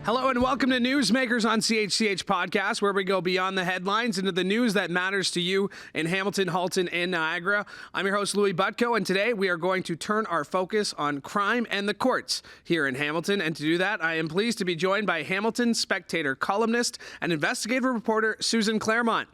Hello and welcome to Newsmakers on CHCH Podcast, where we go beyond the headlines into the news that matters to you in Hamilton, Halton, and Niagara. I'm your host, Louie Butko, and today we are going to turn our focus on crime and the courts here in Hamilton. And to do that, I am pleased to be joined by Hamilton Spectator columnist and investigative reporter Susan Clairmont.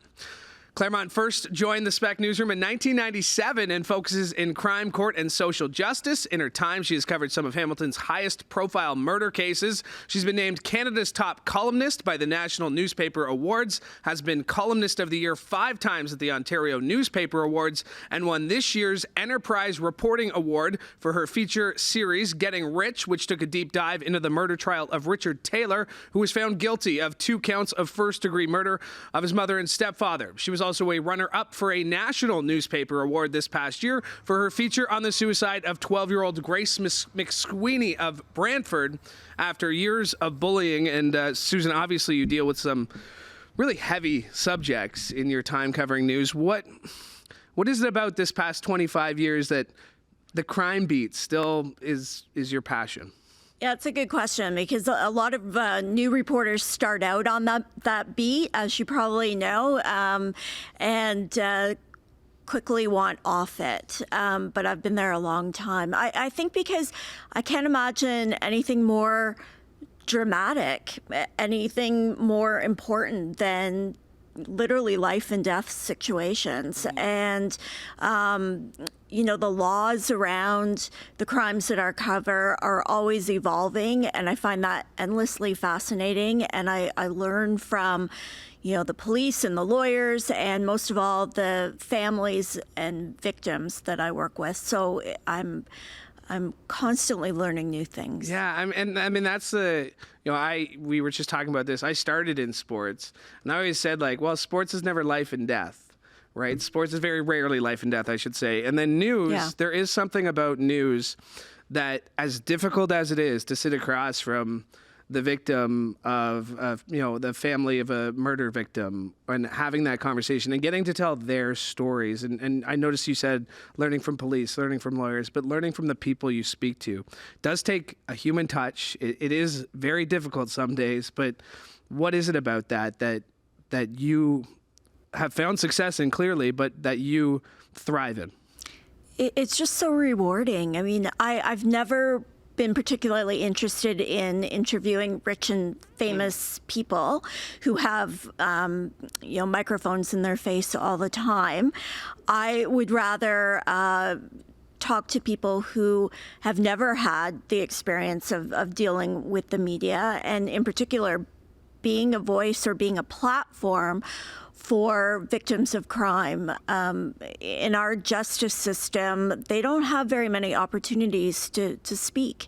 Clairmont first joined the Spec newsroom in 1997 and focuses in crime, court, and social justice. In her time, she has covered some of Hamilton's highest-profile murder cases. She's been named Canada's top columnist by the National Newspaper Awards, has been Columnist of the Year 5 times at the Ontario Newspaper Awards, and won this year's Enterprise Reporting Award for her feature series, Getting Rich, which took a deep dive into the murder trial of Richard Taylor, who was found guilty of 2 counts of first-degree murder of his mother and stepfather. She was also a runner-up for a National Newspaper Award this past year for her feature on the suicide of 12-year-old Grace McSweeney of Brantford after years of bullying. And Susan, obviously you deal with some really heavy subjects in your time covering news. What is it about this past 25 years that the crime beat still is your passion? Yeah, it's a good question because a lot of new reporters start out on that beat, as you probably know, and quickly want off it. But I've been there a long time. I think because I can't imagine anything more dramatic, anything more important than literally life and death situations. And the laws around the crimes that I cover are always evolving, and I find that endlessly fascinating. And I learn from, the police and the lawyers, and most of all, the families and victims that I work with. So I'm constantly learning new things. Yeah, that's we were just talking about this. I started in sports, and I always said, sports is never life and death. Right? Sports is very rarely life and death, I should say. And then news, There is something about news that, as difficult as it is to sit across from the victim of the family of a murder victim and having that conversation and getting to tell their stories. And I noticed you said learning from police, learning from lawyers, but learning from the people you speak to does take a human touch. It is very difficult some days, but what is it about that you have found success in clearly, but that you thrive in? It's just so rewarding. I mean, I've never been particularly interested in interviewing rich and famous people who have, microphones in their face all the time. I would rather talk to people who have never had the experience of dealing with the media, and in particular, being a voice or being a platform for victims of crime. In our justice system, they don't have very many opportunities to speak.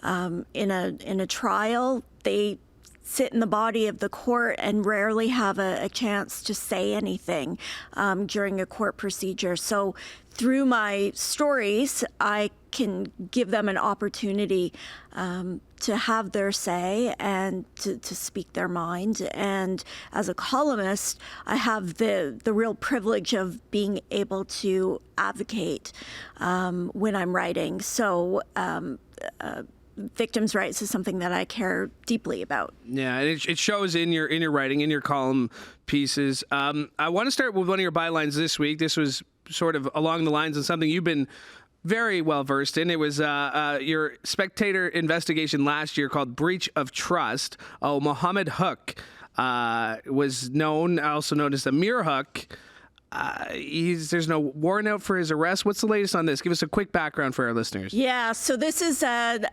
In a trial, they sit in the body of the court and rarely have a chance to say anything during a court procedure. So through my stories, I can give them an opportunity to have their say and to speak their mind. And as a columnist, I have the real privilege of being able to advocate when I'm writing. So victims' rights is something that I care deeply about. Yeah, and it shows in your writing, in your column pieces. I want to start with one of your bylines this week. This was sort of along the lines of something you've been very well versed in. It was your Spectator investigation last year called Breach of Trust. Mohammed Hook was also known as the Mir Hook. There's no warrant out for his arrest. What's the latest on this? Give us a quick background for our listeners. Yeah, so this is an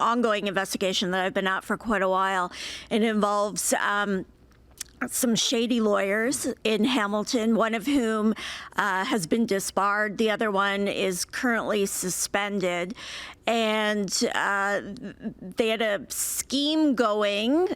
ongoing investigation that I've been at for quite a while. It involves some shady lawyers in Hamilton, one of whom has been disbarred. The other one is currently suspended. And they had a scheme going,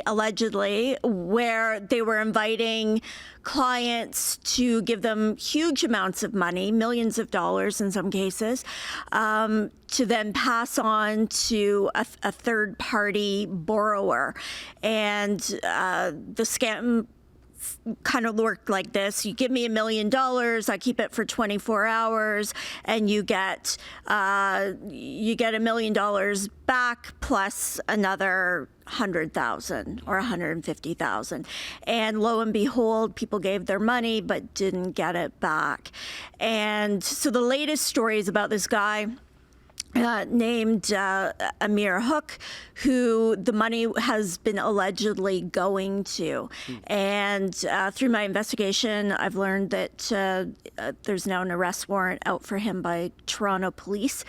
allegedly, where they were inviting clients to give them huge amounts of money, millions of dollars in some cases, to then pass on to a third-party borrower. And the scam kind of worked like this. You give me $1 million, I keep it for 24 hours, and you get $1 million back plus another 100,000 or 150,000. And lo and behold, people gave their money but didn't get it back. And so the latest story is about this guy named Amir Hook, who the money has been allegedly going to. And through my investigation, I've learned that there's now an arrest warrant out for him by Toronto police,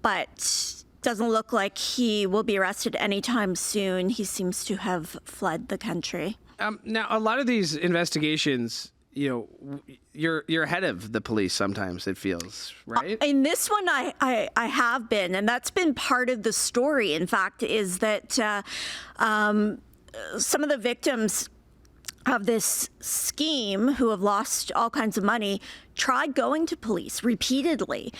but doesn't look like he will be arrested anytime soon. He seems to have fled the country. Now, a lot of these investigations, you're ahead of the police sometimes, it feels, right? In this one, I have been, and that's been part of the story, in fact, is that some of the victims of this scheme who have lost all kinds of money tried going to police repeatedly,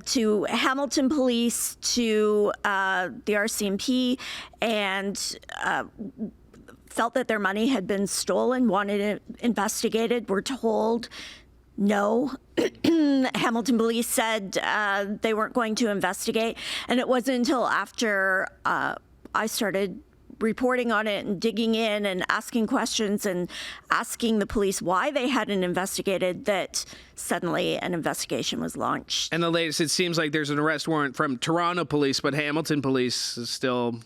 to Hamilton Police, to the RCMP, and felt that their money had been stolen, wanted it investigated, were told no. Hamilton Police said they weren't going to investigate. And it wasn't until after I started reporting on it and digging in and asking questions and asking the police why they hadn't investigated that suddenly an investigation was launched. And the latest, it seems like there's an arrest warrant from Toronto Police, but Hamilton Police is still...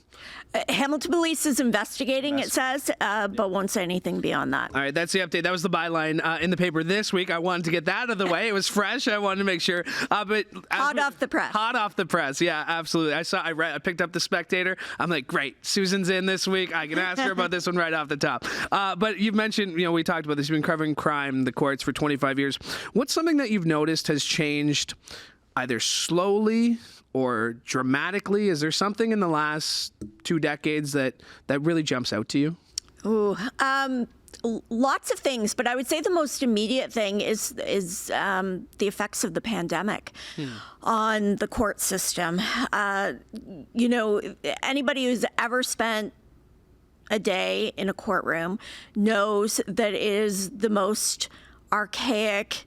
Hamilton Police is investigating, it says, but won't say anything beyond that. All right, that's the update. That was the byline in the paper this week. I wanted to get that out of the way. It was fresh. I wanted to make sure. But hot off the press. Hot off the press. Yeah, absolutely. I picked up the Spectator. I'm like, great. Susan's in this week. I can ask her about this one right off the top. But you've mentioned, we talked about this. You've been covering crime, the courts for 25 years. What's something that you've noticed has changed either slowly or dramatically? Is there something in the last 2 decades that really jumps out to you? Lots of things, but I would say the most immediate thing is the effects of the pandemic on the court system. Anybody who's ever spent a day in a courtroom knows that it is the most archaic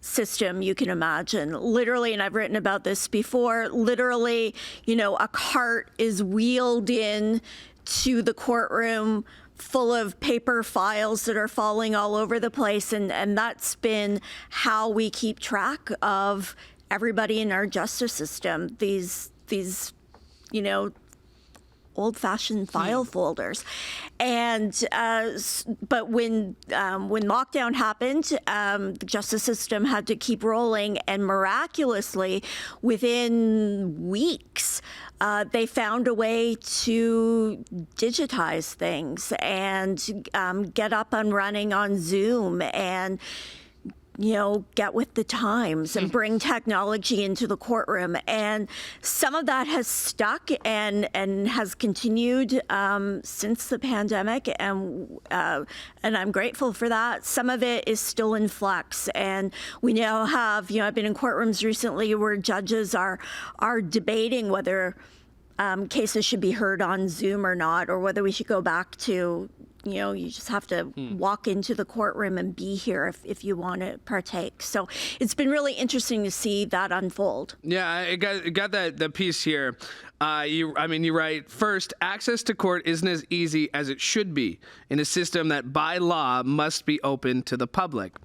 system you can imagine. Literally, and I've written about this before, literally, a cart is wheeled in to the courtroom full of paper files that are falling all over the place. And that's been how we keep track of everybody in our justice system. These old-fashioned file folders. And but when lockdown happened, the justice system had to keep rolling, and miraculously, within weeks, they found a way to digitize things and get up and running on Zoom and get with the times and bring technology into the courtroom. And some of that has stuck and has continued since the pandemic. And I'm grateful for that. Some of it is still in flux. And we now have, I've been in courtrooms recently where judges are debating whether cases should be heard on Zoom or not, or whether we should go back to you just have to walk into the courtroom and be here if you want to partake. So it's been really interesting to see that unfold. Yeah, I got the piece here. You write, first, access to court isn't as easy as it should be in a system that by law must be open to the public.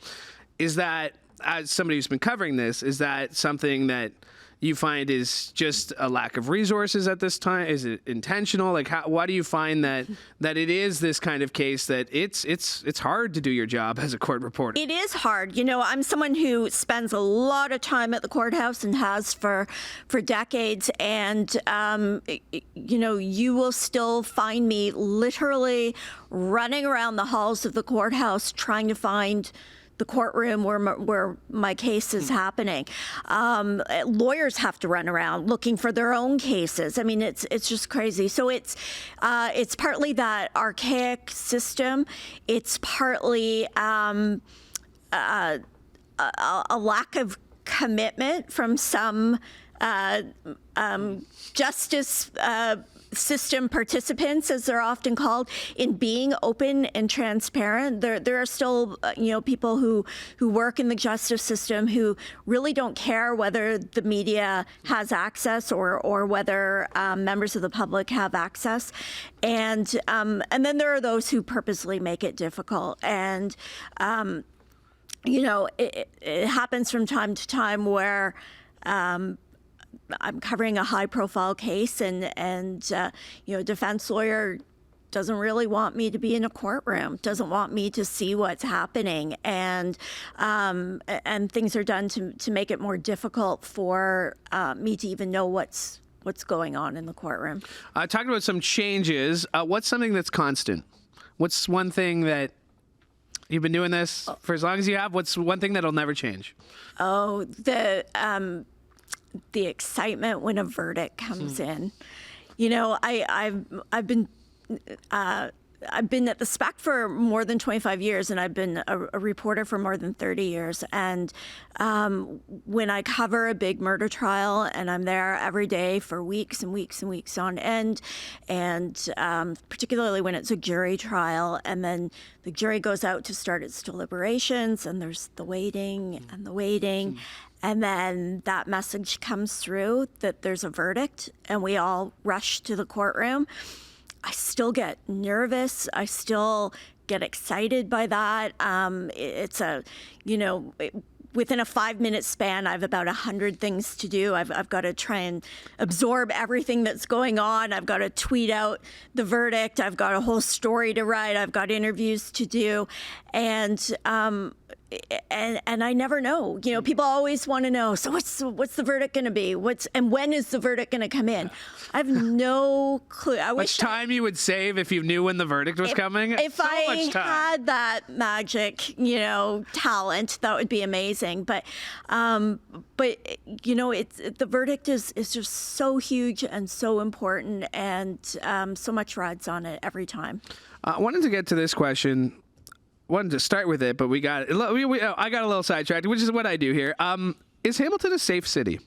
Is that, as somebody who's been covering this, is that something that you find is just a lack of resources at this time? Is it intentional? Like, why do you find that it is this kind of case that it's hard to do your job as a court reporter? It is hard. I'm someone who spends a lot of time at the courthouse and has for decades. And, you will still find me literally running around the halls of the courthouse trying to find the courtroom where my case is happening. Lawyers have to run around looking for their own cases. I mean, it's just crazy. So it's partly that archaic system. It's partly a lack of commitment from some justice system participants, as they're often called, in being open and transparent. There are still, people who work in the justice system who really don't care whether the media has access or whether members of the public have access. And then there are those who purposely make it difficult. And, it happens from time to time where I'm covering a high-profile case, and a defense lawyer doesn't really want me to be in a courtroom, doesn't want me to see what's happening, and things are done to make it more difficult for me to even know what's going on in the courtroom. Talking about some changes, what's something that's constant? What's one thing that you've been doing this for as long as you have? What's one thing that'll never change? Oh, the excitement when a verdict comes in. I've been at the Spec for more than 25 years, and I've been a reporter for more than 30 years. And when I cover a big murder trial, and I'm there every day for weeks and weeks and weeks on end, and particularly when it's a jury trial, and then the jury goes out to start its deliberations, and there's the waiting and the waiting. And then that message comes through that there's a verdict, and we all rush to the courtroom. I still get nervous. I still get excited by that. Within a 5-minute span, I have about 100 things to do. I've got to try and absorb everything that's going on. I've got to tweet out the verdict. I've got a whole story to write. I've got interviews to do. And I never know. People always want to know, so what's the verdict going to be? And when is the verdict going to come in? I have no clue. I wish time you would save if you knew when the verdict was coming. If I had that magic, talent, that would be amazing. But the verdict is just so huge and so important, and so much rides on it every time. I wanted to get to this question. Wanted to start with it, but I got a little sidetracked, which is what I do here. Is Hamilton a safe city?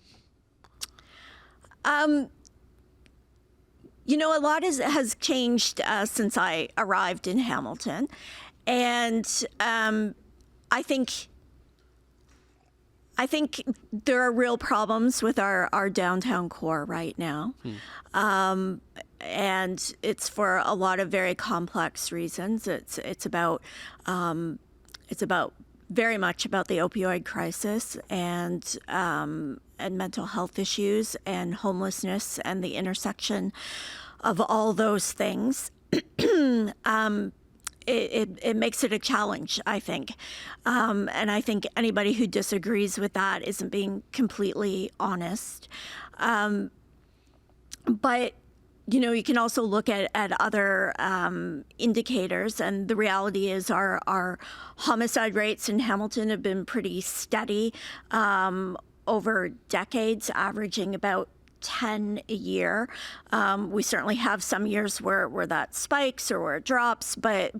A lot has changed since I arrived in Hamilton, and I think there are real problems with our downtown core right now. And it's for a lot of very complex reasons. It's about very much about the opioid crisis and mental health issues and homelessness and the intersection of all those things. It makes it a challenge, I think. And I think anybody who disagrees with that isn't being completely honest. But you can also look at other indicators, and the reality is our homicide rates in Hamilton have been pretty steady over decades, averaging about 10 a year. We certainly have some years where that spikes or where it drops, but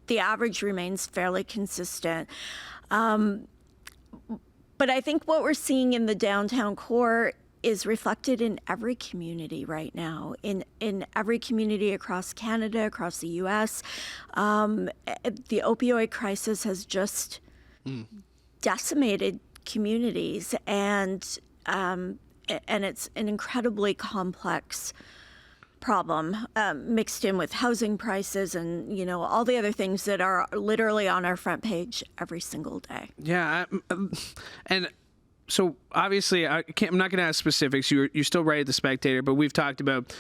the average remains fairly consistent. But I think what we're seeing in the downtown core is reflected in every community right now, in every community across Canada, across the U.S. The opioid crisis has just decimated communities, and it's an incredibly complex problem, mixed in with housing prices and all the other things that are literally on our front page every single day. Yeah, and so obviously I'm not going to ask specifics. You still write at the Spectator, but we've talked about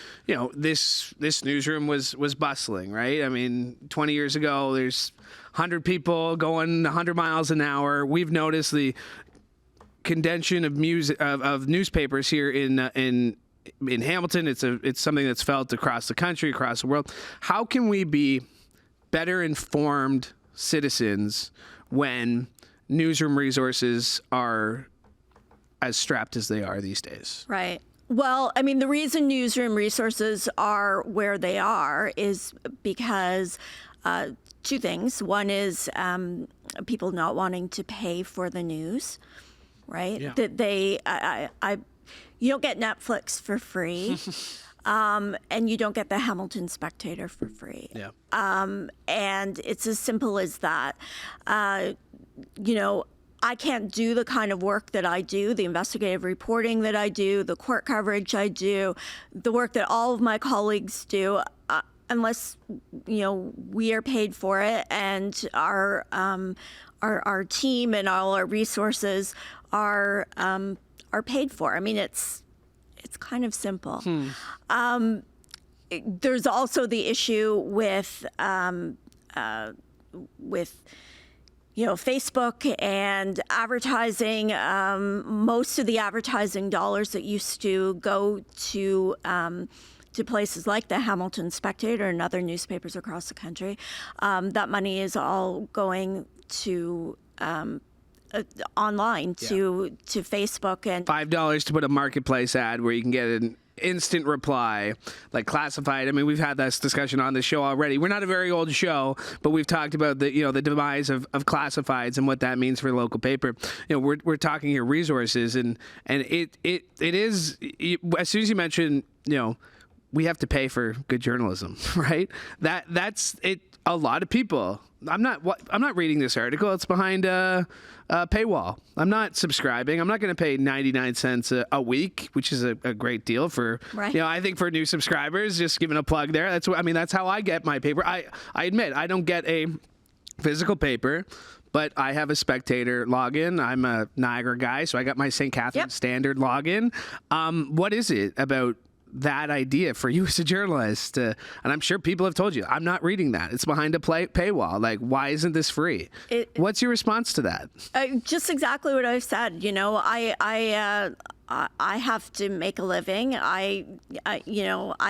this newsroom was bustling, right? I mean, 20 years ago, there's 100 people going 100 miles an hour. We've noticed the condension of newspapers here in Hamilton. It's something that's felt across the country, across the world. How can we be better informed citizens when newsroom resources are as strapped as they are these days? Right. Well, I mean, the reason newsroom resources are where they are is because two things. One is people not wanting to pay for the news, right? Yeah. That you don't get Netflix for free. and you don't get the Hamilton Spectator for free. Yeah. And it's as simple as that. I can't do the kind of work that I do, the investigative reporting that I do, the court coverage I do, the work that all of my colleagues do, unless we are paid for it, and our team and all our resources are paid for. I mean, it's kind of simple. There's also the issue with Facebook and advertising. Most of the advertising dollars that used to go to places like the Hamilton Spectator and other newspapers across the country, that money is all going to online, to Facebook. And $5 to put a marketplace ad where you can get an instant reply, like classified. I mean, we've had this discussion on the show already. We're not a very old show, but we've talked about the demise of classifieds and what that means for the local paper. We're talking here resources, and it is, as soon as you mention, we have to pay for good journalism, right? That's it. A lot of people. I'm not reading this article. It's behind a paywall. I'm not subscribing. I'm not going to pay 99 cents a week, which is a great deal for, right. I think for new subscribers, just giving a plug there. That's how I get my paper. I admit I don't get a physical paper, but I have a Spectator login. I'm a Niagara guy, so I got my St. Catharines Standard login. What is it about that idea for you as a journalist? And I'm sure people have told you, I'm not reading that. It's behind a paywall. Like, why isn't this free? What's your response to that? Just exactly what I've said. I have to make a living. I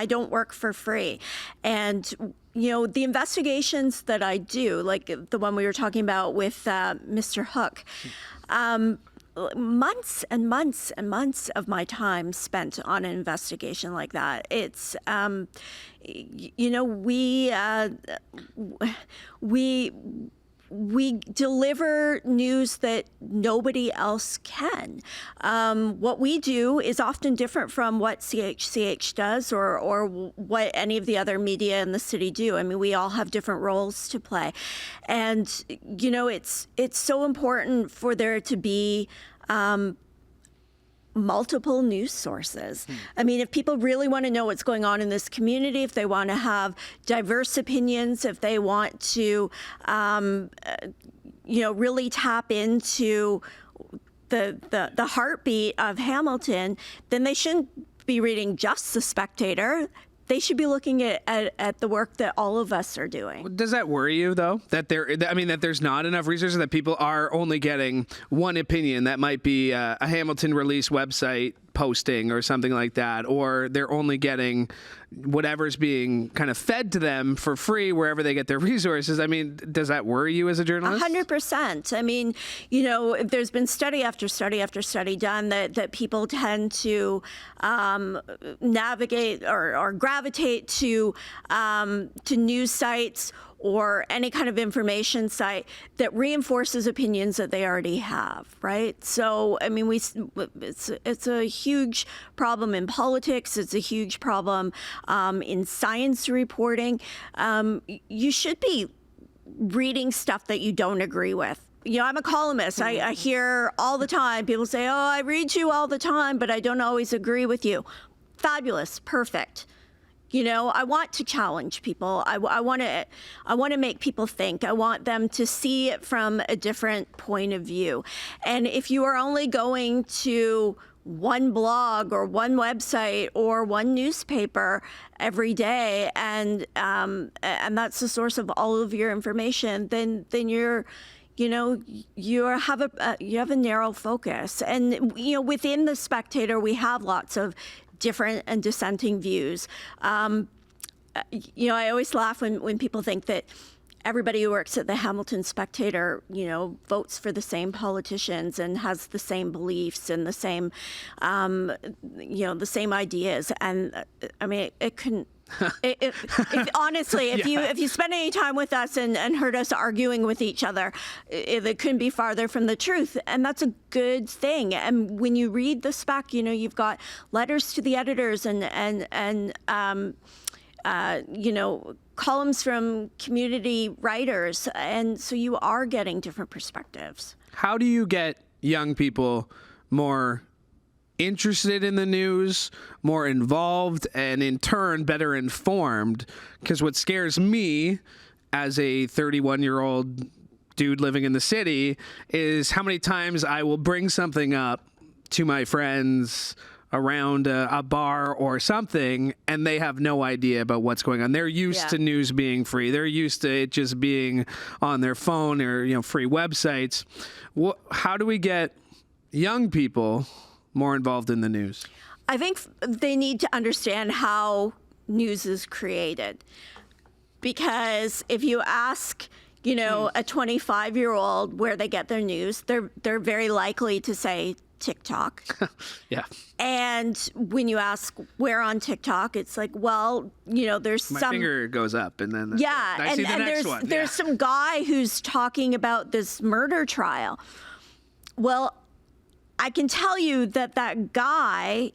don't work for free. And, the investigations that I do, like the one we were talking about with Mr. Hook, months and months and months of my time spent on an investigation like that. It's, we deliver news that nobody else can. What we do is often different from what CHCH does or what any of the other media in the city do. I mean, we all have different roles to play. And, it's so important for there to be multiple news sources. I mean, if people really want to know what's going on in this community, if they want to have diverse opinions, if they want to, really tap into the heartbeat of Hamilton, then they shouldn't be reading just the Spectator. They should be looking at the work that all of us are doing. Does that worry you, though, that there's not enough resources, that people are only getting one opinion that might be a Hamilton release website posting or something like that, or they're only getting whatever's being kind of fed to them for free wherever they get their resources? I mean, does that worry you as a journalist? 100%. I mean, there's been study after study after study done that people tend to navigate or gravitate to news sites or any kind of information site that reinforces opinions that they already have, right? So, I mean, it's a huge problem in politics. It's a huge problem in science reporting. You should be reading stuff that you don't agree with. I'm a columnist. I hear all the time people say, "Oh, I read you all the time, but I don't always agree with you." Fabulous, perfect. I want to challenge people. I want to make people think. I want them to see it from a different point of view. And if you are only going to one blog or one website or one newspaper every day, and that's the source of all of your information, then you're you have a narrow focus. And within the Spectator, we have lots of different and dissenting views. I always laugh when people think that everybody who works at the Hamilton Spectator, votes for the same politicians and has the same beliefs and the same, the same ideas. And I mean, it couldn't Honestly, if you spend any time with us and heard us arguing with each other, it couldn't be farther from the truth. And that's a good thing. And when you read the Spec, you've got letters to the editors and columns from community writers. And so you are getting different perspectives. How do you get young people more interested in the news, more involved, and in turn better informed? Because what scares me as a 31-year-old dude living in the city is how many times I will bring something up to my friends around a bar or something, and they have no idea about what's going on. They're used to news being free. They're used to it just being on their phone or free websites. How do we get young people more involved in the news? I think they need to understand how news is created. Because if you ask, a 25-year-old where they get their news, they're very likely to say TikTok. Yeah. And when you ask where on TikTok, it's like, well, there's my finger goes up and then I see the next one. There's some guy who's talking about this murder trial. Well, I can tell you that guy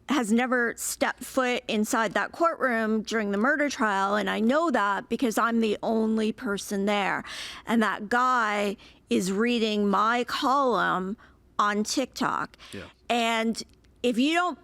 has never stepped foot inside that courtroom during the murder trial, and I know that because I'm the only person there. And that guy is reading my column on TikTok. Yeah. And if you don't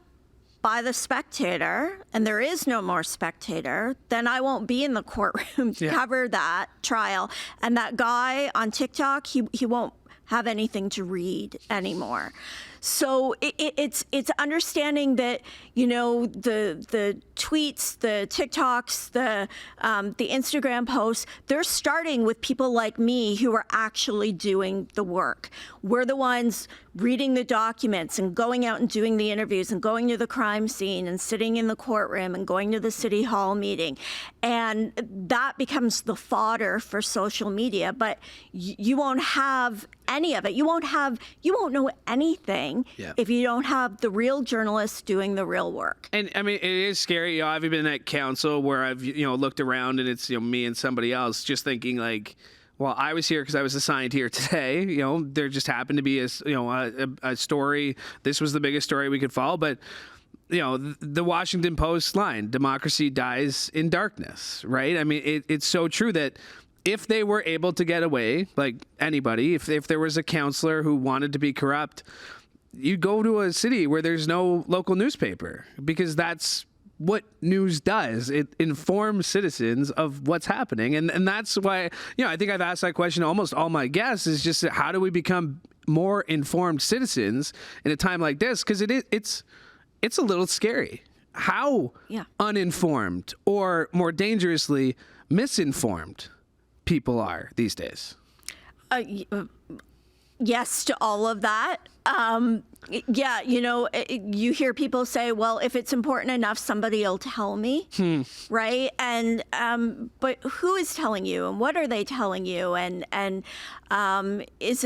buy the Spectator, and there is no more Spectator, then I won't be in the courtroom to cover that trial. And that guy on TikTok, he won't have anything to read anymore. So it's understanding that the tweets, the TikToks, the Instagram posts, they're starting with people like me who are actually doing the work. We're the ones reading the documents and going out and doing the interviews and going to the crime scene and sitting in the courtroom and going to the city hall meeting, and that becomes the fodder for social media. But you won't have any of it. You won't know anything if you don't have the real journalists doing the real work. And I mean, it is scary. I've been at council where I've looked around and it's me and somebody else just thinking like, well, I was here because I was assigned here today. There just happened to be a story. This was the biggest story we could follow, but the Washington Post line, democracy dies in darkness, right? I mean, it's so true that if they were able to get away, like anybody, if there was a counselor who wanted to be corrupt, you'd go to a city where there's no local newspaper, because that's what news does. It informs citizens of what's happening. And that's why, I think I've asked that question to almost all my guests, is just how do we become more informed citizens in a time like this? Because it's a little scary how uninformed, or more dangerously, misinformed people are these days. Yes to all of that. You hear people say, well, if it's important enough, somebody will tell me, right? And but who is telling you, and what are they telling you, and is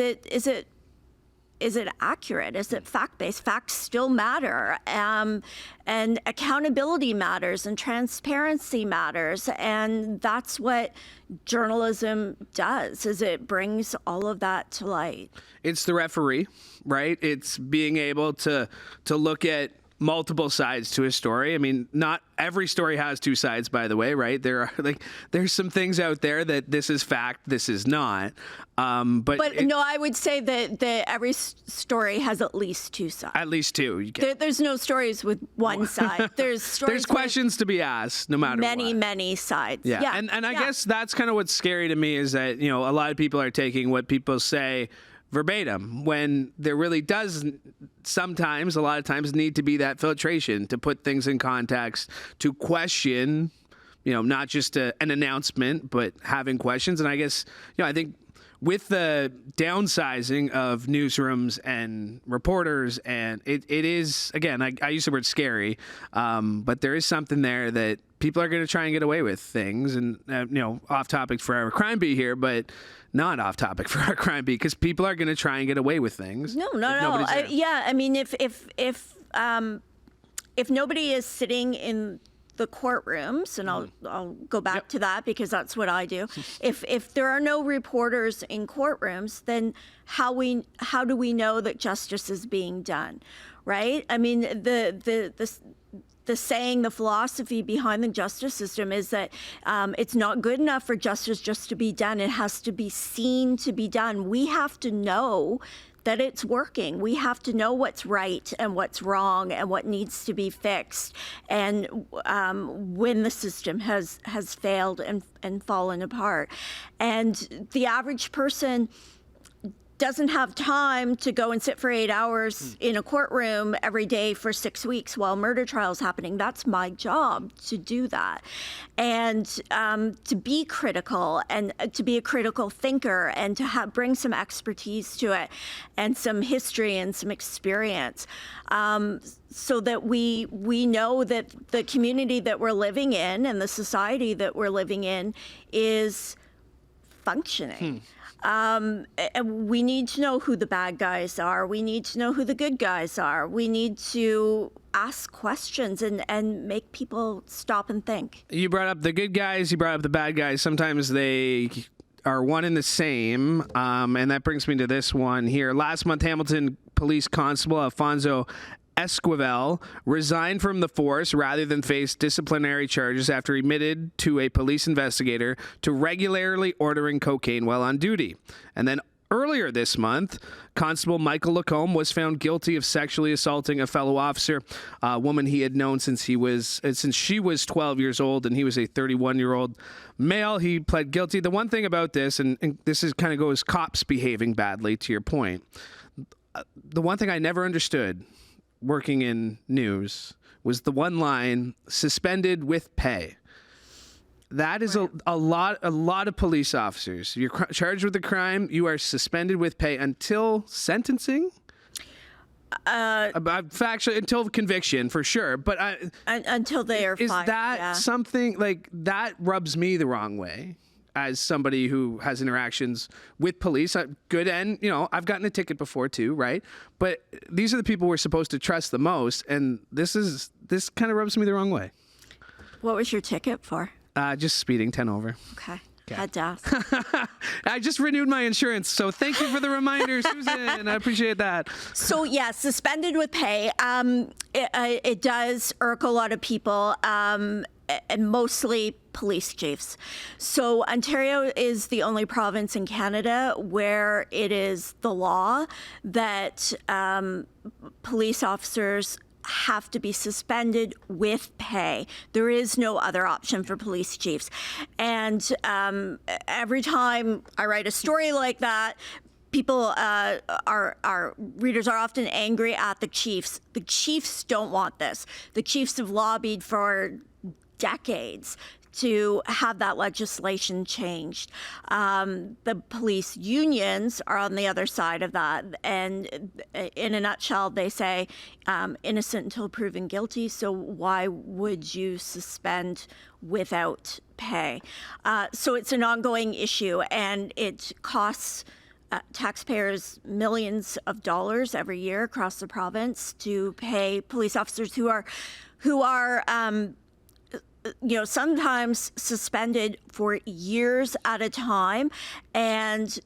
it accurate? Is it fact-based? Facts still matter, and accountability matters, and transparency matters, and that's what journalism does, is it brings all of that to light. It's the referee, right? It's being able to look at multiple sides to a story. I mean, not every story has two sides, by the way, right? There's some things out there that this is fact, this is not. But I would say that every story has at least two sides. At least two. There's no stories with one side. There's stories. There's questions to be asked, no matter what. Many sides. Yeah. And I guess that's kind of what's scary to me, is that a lot of people are taking what people say verbatim, when there really does sometimes, a lot of times, need to be that filtration to put things in context, to question, not just an announcement, but having questions. And I guess, I think with the downsizing of newsrooms and reporters, and it is, again, I use the word scary, but there is something there that people are going to try and get away with things. And, off topic for our crime beat here, but not off topic for our crime beat, because people are going to try and get away with things. No. I mean, if nobody is sitting in the courtrooms, and I'll go back to that because that's what I do. If there are no reporters in courtrooms, then how do we know that justice is being done, right? I mean, the saying, the philosophy behind the justice system is that it's not good enough for justice just to be done. It has to be seen to be done. We have to know that it's working. We have to know what's right and what's wrong and what needs to be fixed. And when the system has failed and fallen apart. And the average person doesn't have time to go and sit for 8 hours in a courtroom every day for 6 weeks while murder trial's happening. That's my job, to do that. And to be critical and to be a critical thinker and to bring some expertise to it and some history and some experience, so that we know that the community that we're living in and the society that we're living in is functioning. And we need to know who the bad guys are. We need to know who the good guys are. We need to ask questions and make people stop and think. You brought up the good guys, you brought up the bad guys. Sometimes they are one and the same. And that brings me to this one here. Last month, Hamilton Police Constable Alfonso Esquivel resigned from the force rather than face disciplinary charges after he admitted to a police investigator to regularly ordering cocaine while on duty. And then earlier this month, Constable Michael Lacombe was found guilty of sexually assaulting a fellow officer, a woman he had known since she was 12 years old, and he was a 31-year-old male. He pled guilty. The one thing about this, and this is kind of goes cops behaving badly, to your point. The one thing I never understood working in news was the one line, suspended with pay. That is a lot of police officers. You're charged with a crime, you are suspended with pay until sentencing? Factually, until conviction, for sure. But until they are fired. Is that something, like, that rubs me the wrong way as somebody who has interactions with police, good end. I've gotten a ticket before too, right? But these are the people we're supposed to trust the most, and this kind of rubs me the wrong way. What was your ticket for? Just speeding, 10 over. Okay. Had to ask. I just renewed my insurance, so thank you for the reminder, Susan. I appreciate that. So, suspended with pay. It does irk a lot of people, and mostly police chiefs. So Ontario is the only province in Canada where it is the law that police officers have to be suspended with pay. There is no other option for police chiefs. And every time I write a story like that, people, our readers are often angry at the chiefs. The chiefs don't want this. The chiefs have lobbied for decades to have that legislation changed. The police unions are on the other side of that. And in a nutshell, they say innocent until proven guilty. So why would you suspend without pay? So it's an ongoing issue, and it costs taxpayers millions of dollars every year across the province to pay police officers who are sometimes suspended for years at a time, and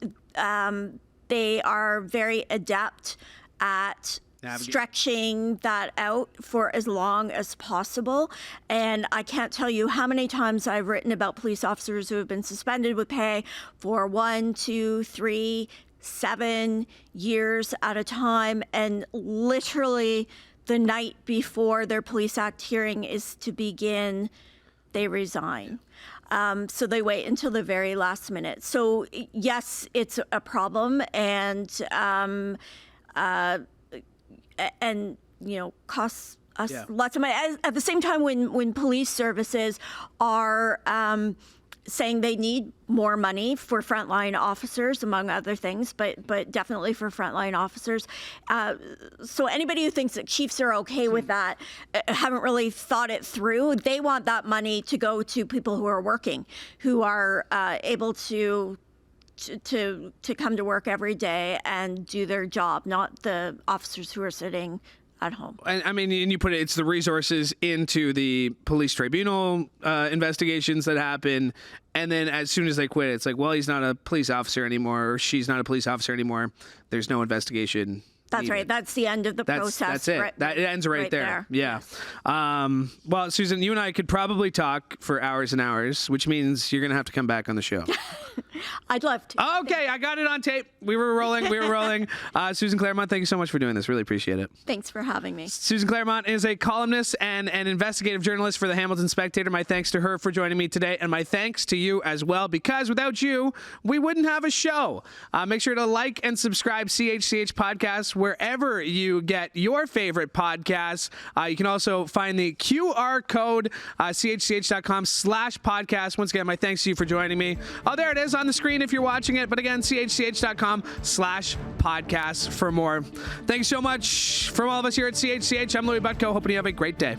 they are very adept at stretching that out for as long as possible. And I can't tell you how many times I've written about police officers who have been suspended with pay for 1, 2, 3, 7 years at a time, and literally the night before their Police Act hearing is to begin, they resign. So they wait until the very last minute. So yes, it's a problem, and costs us lots of money. At the same time, when police services are saying they need more money for frontline officers, among other things, but definitely for frontline officers. So anybody who thinks that chiefs are okay with that haven't really thought it through. They want that money to go to people who are working, who are able to come to work every day and do their job, not the officers who are sitting at home. And I mean, and you put it's the resources into the police tribunal investigations that happen. And then as soon as they quit, it's like, well, he's not a police officer anymore, or she's not a police officer anymore. There's no investigation. That's right. That's the end of the process. That's it. It ends right there. Yeah. Yes. Well, Susan, you and I could probably talk for hours and hours, which means you're going to have to come back on the show. I'd love to. Okay, I got it on tape. We were rolling. Susan Clairmont, thank you so much for doing this. Really appreciate it. Thanks for having me. Susan Clairmont is a columnist and an investigative journalist for the Hamilton Spectator. My thanks to her for joining me today, and my thanks to you as well, because without you, we wouldn't have a show. Make sure to like and subscribe CHCH Podcast wherever you get your favorite podcasts. You can also find the QR code, chch.com/podcast. Once again, my thanks to you for joining me. Oh, there it is on the screen if you're watching it. But again, chch.com/podcast for more. Thanks so much from all of us here at CHCH. I'm Louie Butko. Hoping you have a great day.